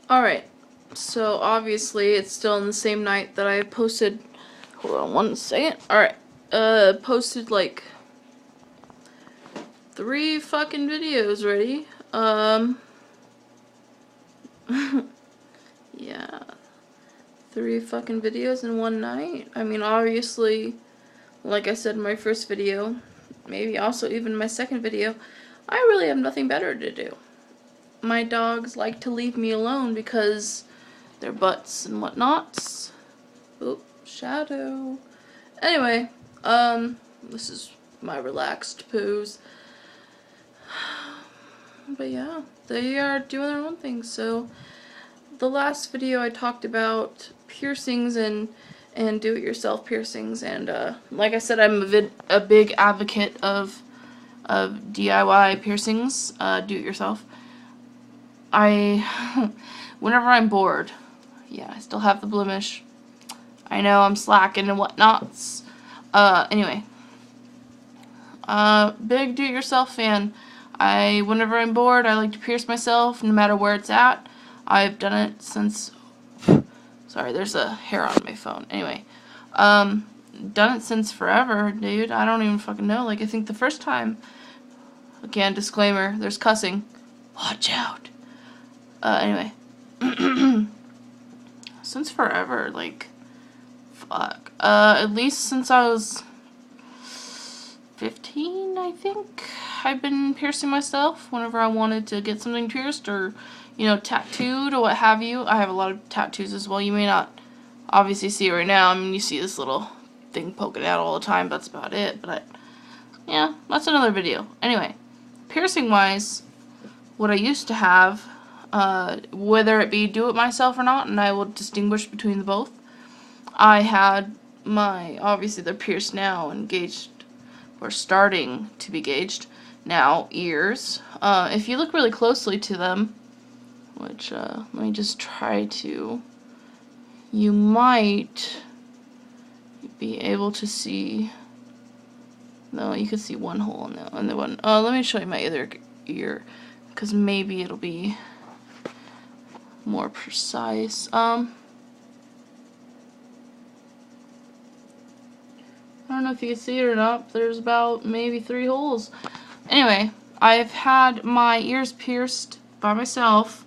Alright, so obviously it's still in the same night that I posted, hold on one second, alright, posted like 3 fucking videos already, yeah, 3 fucking videos in one night. I mean, obviously, like I said in my first video, maybe also even my second video, I really have nothing better to do. My dogs like to leave me alone because their butts and whatnots. Oop, shadow. Anyway, this is my relaxed pose. But yeah, they are doing their own thing. So the last video I talked about piercings and do-it-yourself piercings, and like I said, I'm a big advocate of DIY piercings, do-it-yourself. Whenever I'm bored, yeah, I still have the blemish. I know I'm slacking and whatnots. Anyway, big do-it-yourself fan. Whenever I'm bored, I like to pierce myself, no matter where it's at. I've done it since, sorry, there's a hair on my phone. Anyway, done it since forever, dude. I don't even fucking know. Like, I think the first time, again, disclaimer, there's cussing. Watch out. Anyway. Since forever, like, fuck. At least since I was 15, I think. I've been piercing myself whenever I wanted to get something pierced or, you know, tattooed or what have you. I have a lot of tattoos as well. You may not obviously see it right now. I mean, you see this little thing poking out all the time. That's about it. But, yeah, that's another video. Anyway, piercing-wise, what I used to have, whether it be do-it-myself or not, and I will distinguish between the both, I had obviously they're pierced now and gauged, or starting to be gauged now, ears. If you look really closely to them, which, let me just try to, you might be able to see, no, you can see one hole in the one, let me show you my other ear, because maybe it'll be more precise. I don't know if you can see it or not, but there's about maybe 3 holes. Anyway, I've had my ears pierced by myself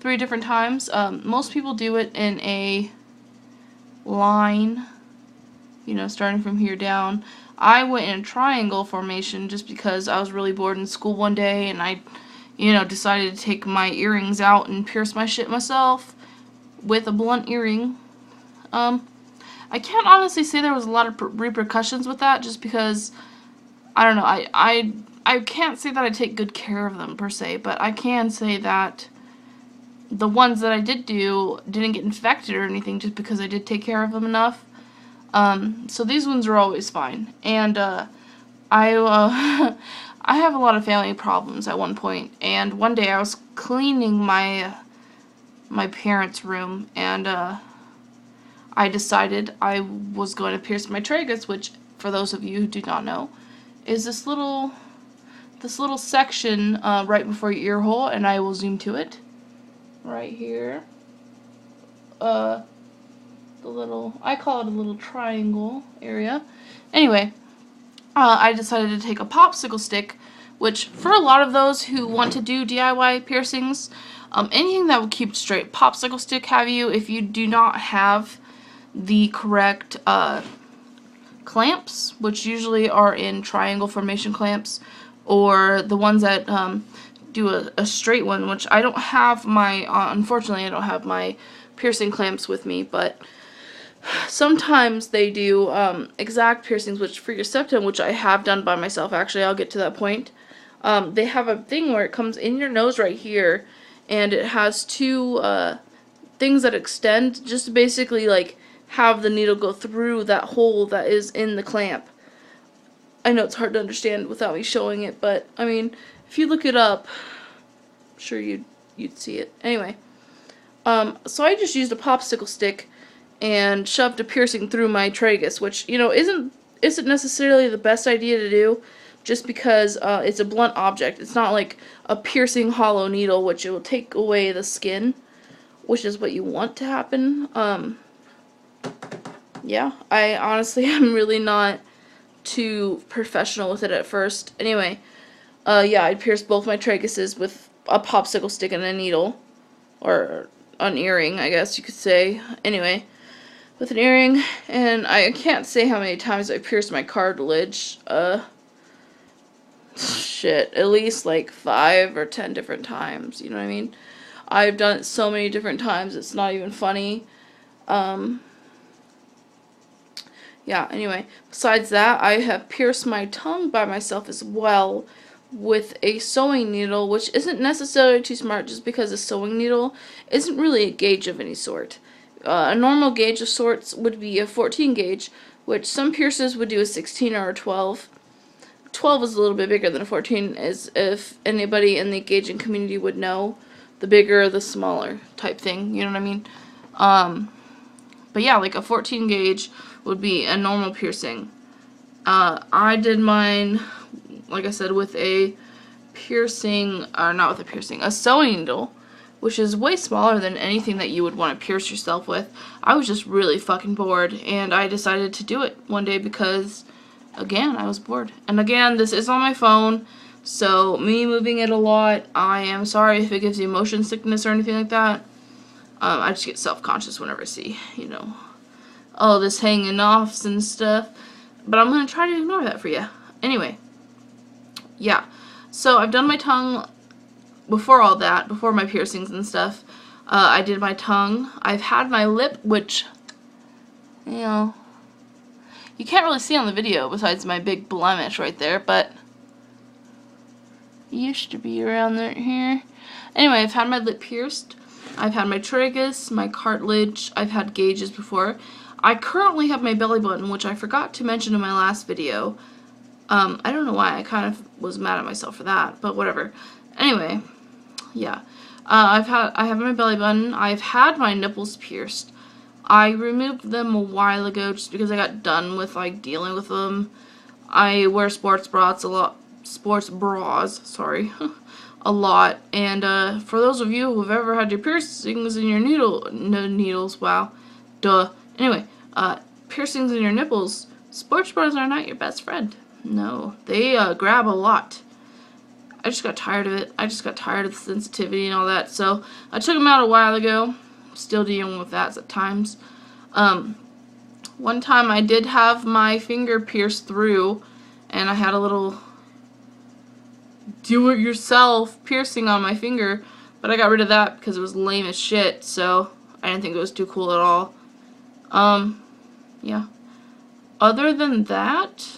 3 different times. Most people do it in a line, you know, starting from here down. I went in a triangle formation just because I was really bored in school one day and I, you know, decided to take my earrings out and pierce my shit myself with a blunt earring. I can't honestly say there was a lot of repercussions with that just because, I don't know, I can't say that I take good care of them per se, but I can say that the ones that I did do didn't get infected or anything just because I did take care of them enough. So these ones are always fine. And I have a lot of family problems at one point, and one day I was cleaning my parents' room, and I decided I was going to pierce my tragus, which, for those of you who do not know, is this little section right before your ear hole, and I will zoom to it right here. I call it a little triangle area. Anyway, I decided to take a popsicle stick, which for a lot of those who want to do DIY piercings, anything that will keep it straight, popsicle stick have you. If you do not have the correct clamps, which usually are in triangle formation clamps, or the ones that do a straight one, which I don't have unfortunately I don't have my piercing clamps with me, but sometimes they do exact piercings, which for your septum, which I have done by myself, actually, I'll get to that point. They have a thing where it comes in your nose right here, and it has 2 things that extend, just to basically, like, have the needle go through that hole that is in the clamp. I know it's hard to understand without me showing it, but, I mean, if you look it up, I'm sure you'd see it. Anyway, so I just used a popsicle stick and shoved a piercing through my tragus, which, you know, isn't necessarily the best idea to do, just because it's a blunt object. It's not like a piercing hollow needle, which it will take away the skin which is what you want to happen. Yeah, I honestly am really not too professional with it at first. Anyway, yeah, I pierced both my traguses with a popsicle stick and a needle, or an earring, I guess you could say. Anyway, with an earring, and I can't say how many times I pierced my cartilage. Shit, at least like 5 or 10 different times, you know what I mean? I've done it so many different times, it's not even funny. Yeah, anyway, besides that, I have pierced my tongue by myself as well with a sewing needle, which isn't necessarily too smart just because a sewing needle isn't really a gauge of any sort. A normal gauge of sorts would be a 14 gauge, which some piercers would do a 16 or a 12. 12 is a little bit bigger than a 14, as if anybody in the gauging community would know. The bigger, the smaller type thing, you know what I mean? But yeah, like a 14 gauge would be a normal piercing. I did mine, like I said, with a piercing, or not with a piercing, a sewing needle, which is way smaller than anything that you would want to pierce yourself with. I was just really fucking bored, and I decided to do it one day because, again, I was bored. And again, this is on my phone, so me moving it a lot, I am sorry if it gives you motion sickness or anything like that. I just get self-conscious whenever I see, you know, all this hanging offs and stuff. But I'm going to try to ignore that for you. Anyway, yeah. So I've done my tongue before all that, before my piercings and stuff. I did my tongue. I've had my lip, which, you know, you can't really see on the video besides my big blemish right there, but it used to be around there here. Anyway, I've had my lip pierced. I've had my tragus, my cartilage. I've had gauges before. I currently have my belly button, which I forgot to mention in my last video. I don't know why. I kind of was mad at myself for that, but whatever. Anyway, yeah. I have my belly button. I've had my nipples pierced. I removed them a while ago just because I got done with like dealing with them. I wear sports bras a lot. A lot. And for those of you who've ever had your piercings in your needles, wow, duh. Anyway, piercings in your nipples, sports bras are not your best friend. No, they grab a lot. I just got tired of it. I just got tired of the sensitivity and all that. So I took them out a while ago. Still dealing with that at times. One time I did have my finger pierced through, and I had a little do-it-yourself piercing on my finger, but I got rid of that because it was lame as shit, so I didn't think it was too cool at all. Yeah. Other than that,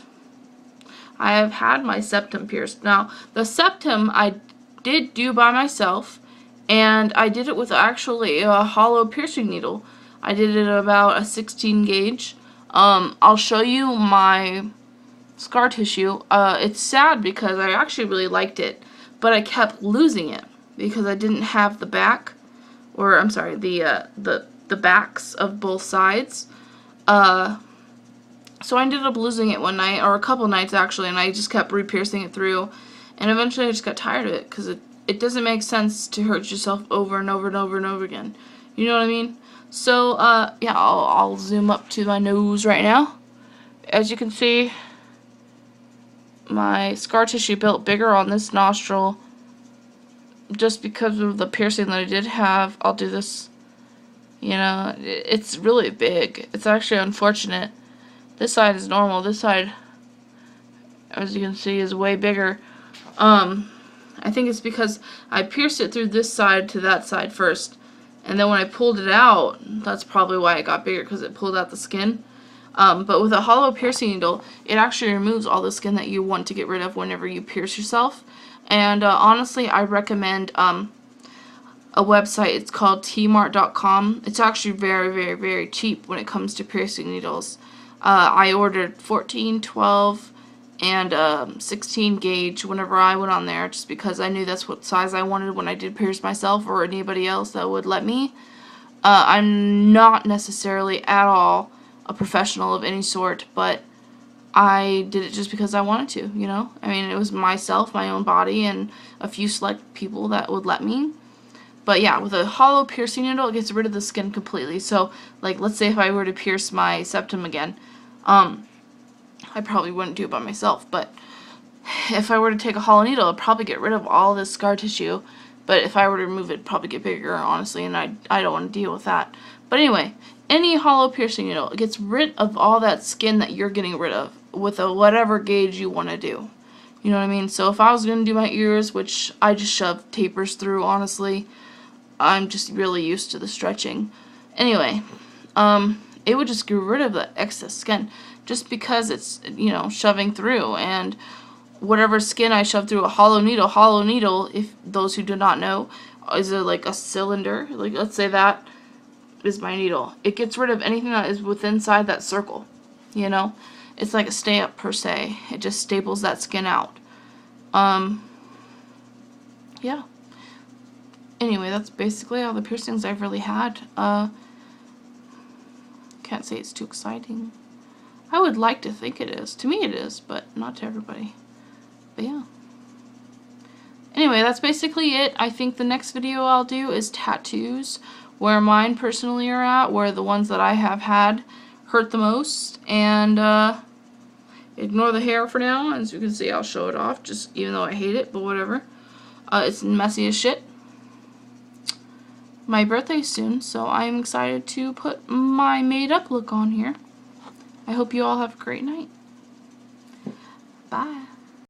I have had my septum pierced. Now, the septum I did do by myself, and I did it with actually a hollow piercing needle. I did it about a 16 gauge. I'll show you my scar tissue. It's sad because I actually really liked it, but I kept losing it because I didn't have the back, or I'm sorry, the backs of both sides. So I ended up losing it one night, or a couple nights actually, and I just kept re-piercing it through, and eventually I just got tired of it because it doesn't make sense to hurt yourself over and over and over and over again. You know what I mean? So yeah, I'll zoom up to my nose right now. As you can see, my scar tissue built bigger on this nostril just because of the piercing that I did have. I'll do this. You know, it's really big. It's actually unfortunate. This side is normal. This side, as you can see, is way bigger. I think it's because I pierced it through this side to that side first. And then when I pulled it out, that's probably why it got bigger, because it pulled out the skin. But with a hollow piercing needle, it actually removes all the skin that you want to get rid of whenever you pierce yourself. And honestly, I recommend a website. It's called tmart.com. It's actually very, very, very cheap when it comes to piercing needles. I ordered 14, 12, and 16 gauge whenever I went on there, just because I knew that's what size I wanted when I did pierce myself, or anybody else that would let me. I'm not necessarily at all a professional of any sort, but I did it just because I wanted to, you know? I mean, it was myself, my own body, and a few select people that would let me. But yeah, with a hollow piercing needle, it gets rid of the skin completely. So, like, let's say if I were to pierce my septum again, I probably wouldn't do it by myself, but if I were to take a hollow needle, it'd probably get rid of all this scar tissue. But if I were to remove it, it'd probably get bigger, honestly, and I don't want to deal with that. But anyway, any hollow piercing needle, it gets rid of all that skin that you're getting rid of with a whatever gauge you want to do. You know what I mean? So if I was going to do my ears, which I just shove tapers through, honestly, I'm just really used to the stretching. Anyway, it would just get rid of the excess skin just because it's, you know, shoving through. And whatever skin I shove through a hollow needle, if those who do not know, is like a cylinder. Like, let's say that is my needle. It gets rid of anything that is within inside that circle, you know? It's like a stay-up per se. It just staples that skin out. Yeah. Anyway, that's basically all the piercings I've really had. Can't say it's too exciting. I would like to think it is. To me it is, but not to everybody. But yeah. Anyway, that's basically it. I think the next video I'll do is tattoos, where mine personally are at, where the ones that I have had hurt the most, and ignore the hair for now. As you can see, I'll show it off, just even though I hate it, but whatever. It's messy as shit. My birthday's soon, so I'm excited to put my made up look on here. I hope you all have a great night.